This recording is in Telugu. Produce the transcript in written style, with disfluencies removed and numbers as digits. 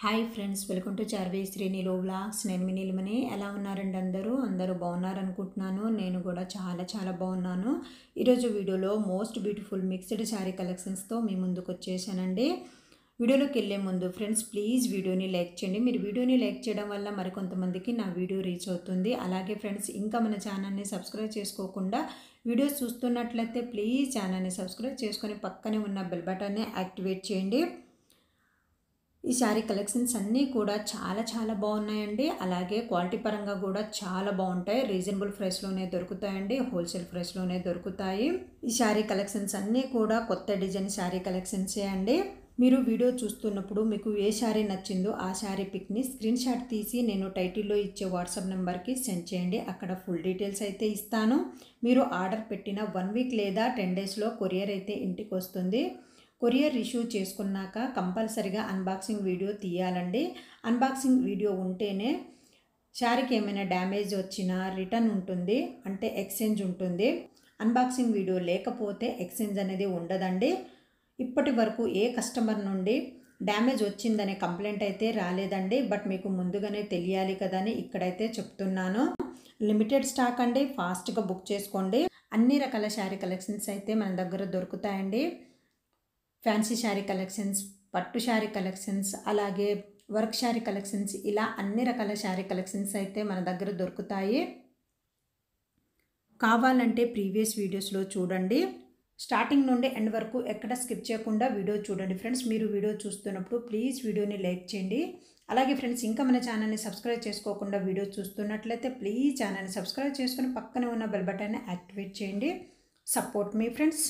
Hi friends, welcome to Charvi శ్రీనిలో వ్లాగ్స్. నేను మీ నీలిమని. ఎలా ఉన్నారండి? అందరూ బాగున్నారనుకుంటున్నాను. నేను కూడా చాలా బాగున్నాను. ఈరోజు వీడియోలో మోస్ట్ బ్యూటిఫుల్ మిక్స్డ్ శారీ కలెక్షన్స్తో మీ ముందుకు వచ్చేసానండి. వీడియోలోకి వెళ్ళే ముందు ఫ్రెండ్స్ ప్లీజ్ వీడియోని లైక్ చేయండి. మీరు వీడియోని లైక్ చేయడం వల్ల మరికొంతమందికి నా వీడియో రీచ్ అవుతుంది. అలాగే ఫ్రెండ్స్, ఇంకా మన ఛానల్ని సబ్స్క్రైబ్ చేసుకోకుండా వీడియోస్ చూస్తున్నట్లయితే ప్లీజ్ ఛానల్ని సబ్స్క్రైబ్ చేసుకొని పక్కనే ఉన్న బెల్ బటన్ని యాక్టివేట్ చేయండి. ఈ శారీ కలెక్షన్స్ అన్నీ కూడా చాలా బాగున్నాయండి. అలాగే క్వాలిటీ పరంగా కూడా చాలా బాగుంటాయి. రీజనబుల్ ప్రైస్లోనే దొరుకుతాయండి. హోల్సేల్ ప్రైస్లోనే దొరుకుతాయి. ఈ శారీ కలెక్షన్స్ అన్నీ కూడా కొత్త డిజైన్ శారీ కలెక్షన్సే అండి. మీరు వీడియో చూస్తున్నప్పుడు మీకు ఏ శారీ నచ్చిందో ఆ శారీ పిక్ని స్క్రీన్ షాట్ తీసి నేను టైటిల్లో ఇచ్చే వాట్సాప్ నెంబర్కి సెండ్ చేయండి. అక్కడ ఫుల్ డీటెయిల్స్ అయితే ఇస్తాను. మీరు ఆర్డర్ పెట్టిన 1 వీక్ లేదా 10 డేస్లో కొరియర్ అయితే ఇంటికి వస్తుంది. కొరియర్ రిసీవ్ చేసుకున్నాక కంపల్సరిగా అన్బాక్సింగ్ వీడియో తీయాలండి. అన్బాక్సింగ్ వీడియో ఉంటేనే శారీకి ఏమైనా డ్యామేజ్ వచ్చినా రిటర్న్ ఉంటుంది, అంటే ఎక్స్చేంజ్ ఉంటుంది. అన్బాక్సింగ్ వీడియో లేకపోతే ఎక్స్చేంజ్ అనేది ఉండదండి. ఇప్పటి వరకు ఏ కస్టమర్ నుండి డ్యామేజ్ వచ్చిందనే కంప్లైంట్ అయితే రాలేదండి. బట్ మీకు ముందుగానే తెలియాలి కదా అని ఇక్కడైతే చెప్తున్నాను. లిమిటెడ్ స్టాక్ అండి, ఫాస్ట్గా బుక్ చేసుకోండి. అన్ని రకాల శారీ కలెక్షన్స్ అయితే మన దగ్గర దొరుకుతాయండి. ఫ్యాన్సీ శారీ కలెక్షన్స్, పట్టు శారీ కలెక్షన్స్, అలాగే వర్క్ శారీ కలెక్షన్స్, ఇలా అన్ని రకాల శారీ కలెక్షన్స్ అయితే మన దగ్గర దొరుకుతాయి. కావాలంటే ప్రీవియస్ వీడియోస్లో చూడండి. స్టార్టింగ్ నుండి ఎండ్ వరకు ఎక్కడ స్కిప్ చేయకుండా వీడియో చూడండి ఫ్రెండ్స్. మీరు వీడియో చూస్తున్నప్పుడు ప్లీజ్ వీడియోని లైక్ చేయండి. అలాగే ఫ్రెండ్స్, ఇంకా మన ఛానల్ని సబ్స్క్రైబ్ చేసుకోకుండా వీడియో చూస్తున్నట్లయితే ప్లీజ్ ఛానల్ని సబ్స్క్రైబ్ చేసుకుని పక్కనే ఉన్న బెల్ బటన్ని యాక్టివేట్ చేయండి. సపోర్ట్ మీ ఫ్రెండ్స్.